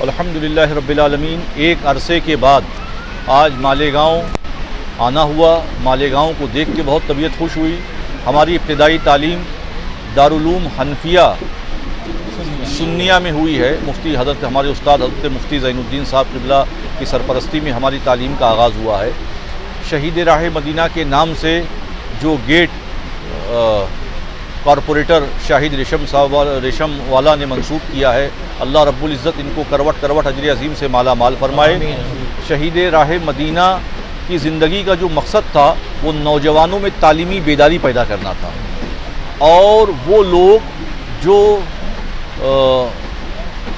अल्हम्दुलिल्लाह रब्बिल आलमीन। एक अरसे के बाद आज मालेगांव आना हुआ। मालेगांव को देख के बहुत तबीयत खुश हुई। हमारी इब्तिदाई तालीम दारुल-उलूम हनफिया सुन्निया में हुई है। मुफ्ती हज़रत हमारे उस्ताद हज़रत मुफ्ती ज़ैनुद्दीन साहब क़िबला की सरपरस्ती में हमारी तालीम का आगाज़ हुआ है। शहीद राह मदीना के नाम से जो गेट कॉरपोरेटर शाहिद रेशम वाला ने मंसूब किया है, अल्लाह रब्बुल इज़्ज़त इनको करवट करवट अजर अज़ीम से माला माल फरमाए। शहीद राह मदीना की ज़िंदगी का जो मकसद था वो नौजवानों में तालीमी बेदारी पैदा करना था, और वो लोग जो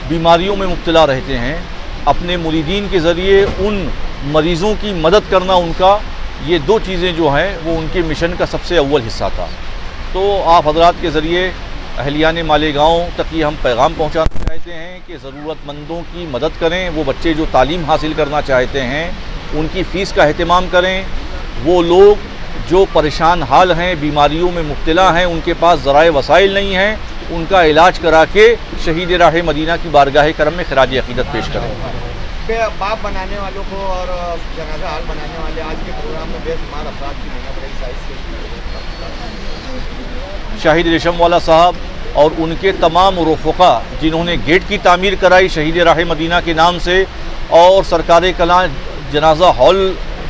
बीमारियों में मुब्तला रहते हैं, अपने मुरीदीन के ज़रिए उन मरीज़ों की मदद करना, उनका ये दो चीज़ें जो हैं वो उनके मिशन का सबसे अव्वल हिस्सा था। तो आप हज़रात के ज़रिए अहलियान मालेगांव तक ये हम पैगाम पहुँचाना चाहते हैं कि ज़रूरतमंदों की मदद करें। वो बच्चे जो तालीम हासिल करना चाहते हैं उनकी फ़ीस का अहतमाम करें। वो लोग जो परेशान हाल हैं, बीमारियों में मुब्तला हैं, उनके पास ज़राए वसाइल नहीं हैं, उनका इलाज करा के शहीद राह मदीना की बारगाह करम में खराज अक़ीदत पेश करें। बाप बनाने वालों को और जनाजा हाल बनाने वाले आज के प्रोग्राम में बेशुमार अफराद की मेहनत रही शाहिद रेशम वाला साहब और उनके तमाम रफ़क़ा जिन्होंने गेट की तामीर कराई शहीद राह मदीना के नाम से, और सरकार कलां जनाजा हॉल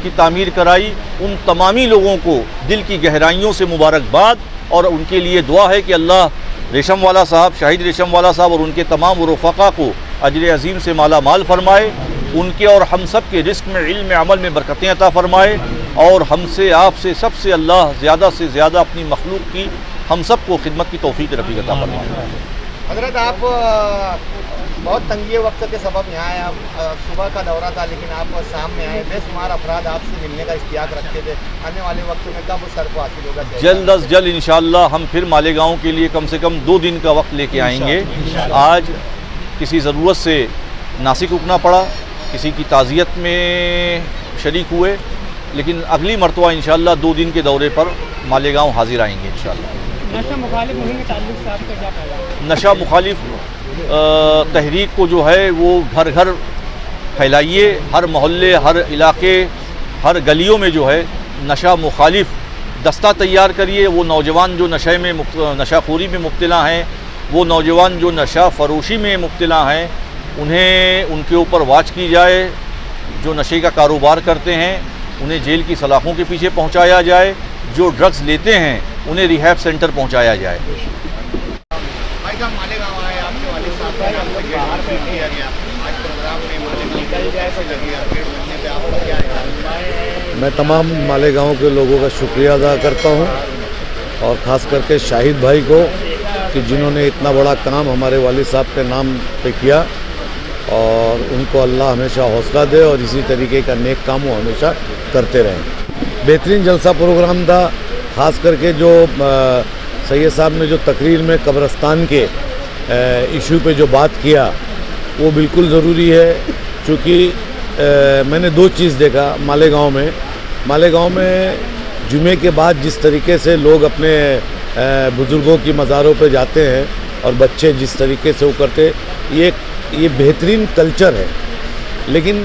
की तामीर कराई, उन तमामी लोगों को दिल की गहराइयों से मुबारकबाद, और उनके लिए दुआ है कि अल्लाह रेशम वाला साहब, शाहिद रेशम वाला साहब और उनके तमाम रफ़क़ा को अजर अज़ीम से माला माल फरमाए। उनके और हम सब के रिस्क में, इल्म में, अमल में बरकतें अता फरमाए, और हमसे आपसे सबसे अल्लाह ज़्यादा से ज़्यादा अपनी मखलूक की हम सब को खिदमत की तौफीक रफ़ीक अता फरमाए। हज़रत आप बहुत तंगी वक्त के सबब यहाँ आए। आप सुबह का दौरा था लेकिन आप शाम में आए। बेशुमार अफराद आपसे मिलने का इश्तियाक रखते थे। आने वाले वक्त में कब उस सर को हासिल होगा? जल्द अज जल्द इंशाअल्लाह हम फिर मालेगांव के लिए कम से कम 2 दिन का वक्त लेके आएंगे। आज किसी ज़रूरत से नासिक रुकना पड़ा, किसी की ताज़ियत में शरीक हुए, लेकिन अगली मरतबा इंशाअल्लाह 2 दिन के दौरे पर मालेगांव हाजिर आएंगे इंशाअल्लाह। नशा मुखालिफ मुहिम के ताल्लुक से आपका क्या पैगाम? नशा मुखालिफ तहरीक को जो है वो घर घर फैलाइए। हर मोहल्ले, हर इलाके, हर गलियों में जो है नशा मुखालिफ दस्ता तैयार करिए। वो नौजवान जो नशाखोरी में मुब्तला हैं, वो नौजवान जो नशा फरोशी में मुब्तला हैं, उन्हें उनके ऊपर वाच की जाए। जो नशे का कारोबार करते हैं उन्हें जेल की सलाखों के पीछे पहुंचाया जाए। जो ड्रग्स लेते हैं उन्हें रिहैब सेंटर पहुंचाया जाए। भाई साहब मालेगांव आए, आपके वाले साहब का नाम से बाहर बैठ किया गया। आज प्रोग्राम में मालेगांव मैं तमाम मालेगांव के लोगों का शुक्रिया अदा करता हूं, और ख़ास करके शाहिद भाई को कि जिन्होंने इतना बड़ा काम हमारे वालिद साहब के नाम पे किया, और उनको अल्लाह हमेशा हौसला दे और इसी तरीके का नेक काम वो हमेशा करते रहें। बेहतरीन जलसा प्रोग्राम था। ख़ास करके जो सैयद साहब ने जो तकरीर में कब्रस्तान के इशू पे जो बात किया वो बिल्कुल ज़रूरी है, क्योंकि मैंने 2 चीज़ देखा मालेगांव में जुमे के बाद जिस तरीके से लोग अपने बुज़ुर्गों की मज़ारों पे जाते हैं और बच्चे जिस तरीके से वो करते, ये बेहतरीन कल्चर है। लेकिन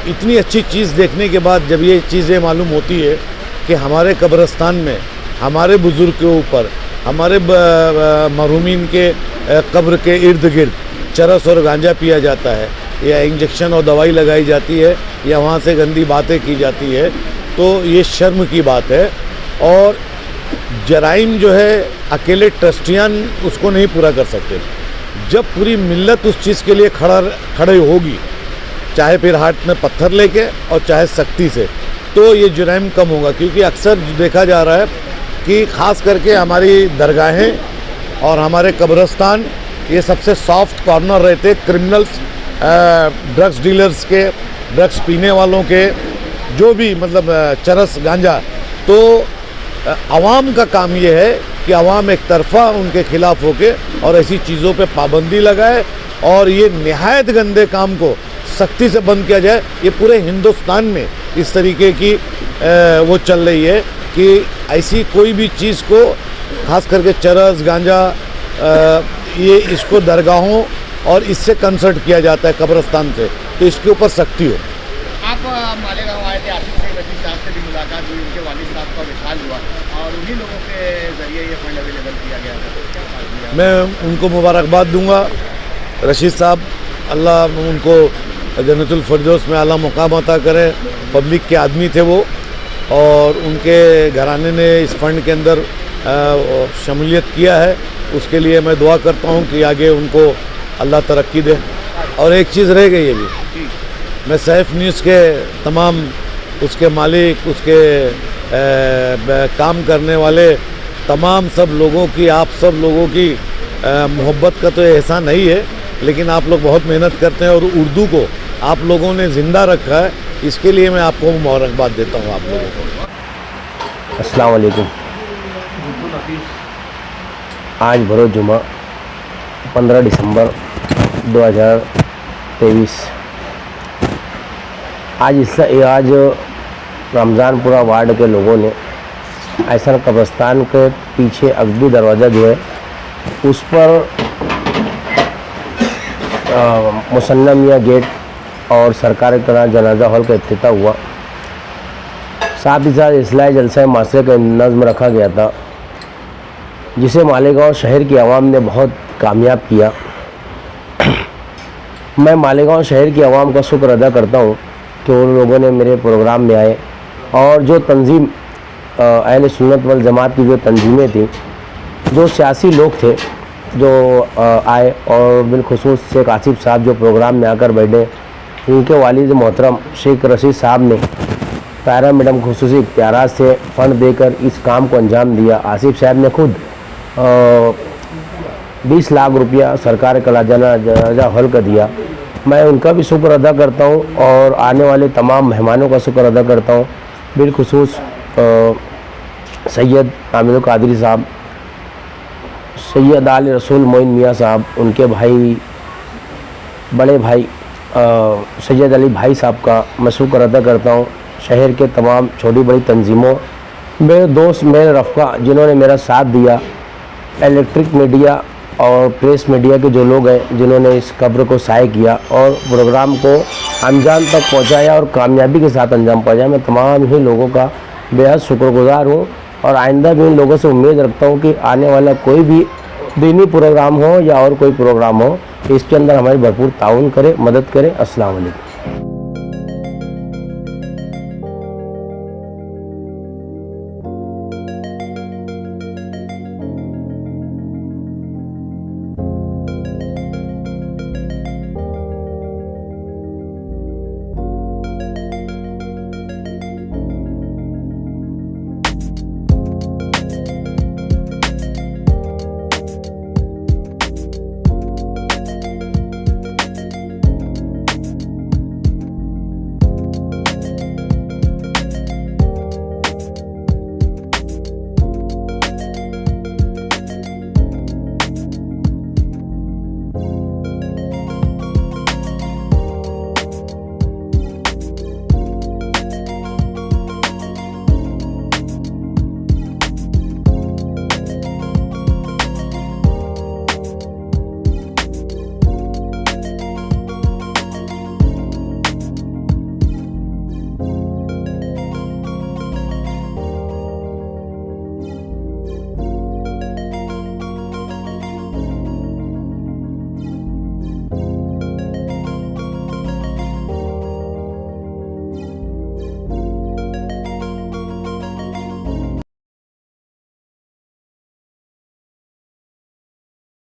इतनी अच्छी चीज़ देखने के बाद जब ये चीज़ें मालूम होती है कि हमारे कब्रस्तान में हमारे बुज़ुर्ग के ऊपर, हमारे मरहूमीन के कब्र के इर्द गिर्द चरस और गांजा पिया जाता है, या इंजेक्शन और दवाई लगाई जाती है, या वहाँ से गंदी बातें की जाती है, तो ये शर्म की बात है। और जराइम जो है अकेले ट्रस्टियान उसको नहीं पूरा कर सकते। जब पूरी मिल्लत उस चीज़ के लिए खड़े होगी, चाहे फिर हाथ में पत्थर लेके और चाहे सख्ती से, तो ये जुराइम कम होगा। क्योंकि अक्सर देखा जा रहा है कि ख़ास करके हमारी दरगाहें और हमारे कब्रस्तान ये सबसे सॉफ्ट कॉर्नर रहते क्रिमिनल्स, ड्रग्स डीलर्स के, ड्रग्स पीने वालों के, जो भी मतलब चरस गांजा। तो आवाम का काम ये है कि आवाम एक तरफा उनके ख़िलाफ़ होके और ऐसी चीज़ों पे पाबंदी लगाए, और ये निहायत गंदे काम को सख्ती से बंद किया जाए। ये पूरे हिंदुस्तान में इस तरीके की वो चल रही है कि ऐसी कोई भी चीज़ को, ख़ास करके चरस गांजा, ये इसको दरगाहों और इससे कंसर्ट किया जाता है कब्रिस्तान से, तो इसके ऊपर सख्ती हो। आप मालेगांव आए थे, आसिफ सईद रशीद साहब से भी मुलाकात हुई, उनके वालिद साहब का विशाल हुआ और उन्हीं लोगों के जरिए ये फंड अवेलेबल किया गया था। मैं उनको मुबारकबाद दूंगा। रशीद साहब, अल्लाह उनको जन्नतुल फिरदौस में आला मुकाम अता करे। पब्लिक के आदमी थे वो, और उनके घराने ने इस फंड के अंदर शमूलियत किया है, उसके लिए मैं दुआ करता हूँ कि आगे उनको अल्लाह तरक्की दे। और एक चीज़ रह गई अभी, मैं सैफ न्यूज़ के तमाम उसके मालिक, उसके काम करने वाले तमाम सब लोगों की, आप सब लोगों की मोहब्बत का तो एहसान नहीं है, लेकिन आप लोग बहुत मेहनत करते हैं और उर्दू को आप लोगों ने ज़िंदा रखा है, इसके लिए मैं आपको मुबारकबाद देता हूँ आप लोगों को। अस्सलाम वालेकुम। आज बरोज़ जुमा 15 दिसंबर 2023। आज रमज़ानपुरा वार्ड के लोगों ने ऐसा कब्रिस्तान के पीछे अगली दरवाज़ा जो है उस पर मुसन्ना गेट और सरकारी कला जनाजा हॉल का इफ्तिताह हुआ। साथ ही साथ इस्लाही जलसा मासरे का नज़्म रखा गया था, जिसे मालेगांव शहर की आवाम ने बहुत कामयाब किया। मैं मालेगांव शहर की आवाम का शुक्र अदा करता हूँ कि उन लोगों ने मेरे प्रोग्राम में आए, और जो तंजीम अहले सुन्नत वल जमात की जो तंजीमें थी, जो सियासी लोग थे जो आए, और बिलखुसूस शेख आसिफ साहब जो प्रोग्राम में आकर बैठे, उनके वालिद मोहतरम शेख रशीद साहब ने तायरा मैडम खुसूसी इख्तियारात से फ़ंड देकर इस काम को अंजाम दिया। आसिफ साहब ने खुद 20 लाख रुपया सरकार कला जनाजा हॉल का दिया। मैं उनका भी शुक्र अदा करता हूँ और आने वाले तमाम मेहमानों का शुक्र अदा करता हूँ, बिलखुसूस सैयद आमिर कादरी साहब, सैयद आल रसूल मोइन मियाँ साहब, उनके भाई बड़े भाई सैयद अली भाई साहब का मैं शुक्र अदा करता हूँ। शहर के तमाम छोटी बड़ी तंजीमों, मेरे दोस्त मेरे रफ़्का जिन्होंने मेरा साथ दिया, इलेक्ट्रिक मीडिया और प्रेस मीडिया के जो लोग हैं जिन्होंने इस कब्र को साए किया और प्रोग्राम को अंजाम तक पहुंचाया और कामयाबी के साथ अंजाम पहुंचाया, मैं तमाम ही लोगों का बेहद शुक्रगुजार हूं। और आइंदा भी इन लोगों से उम्मीद रखता हूं कि आने वाला कोई भी दीनी प्रोग्राम हो या और कोई प्रोग्राम हो, इसके अंदर हमारी भरपूर ताउन करें, मदद करें। अस्सलाम वालेकुम।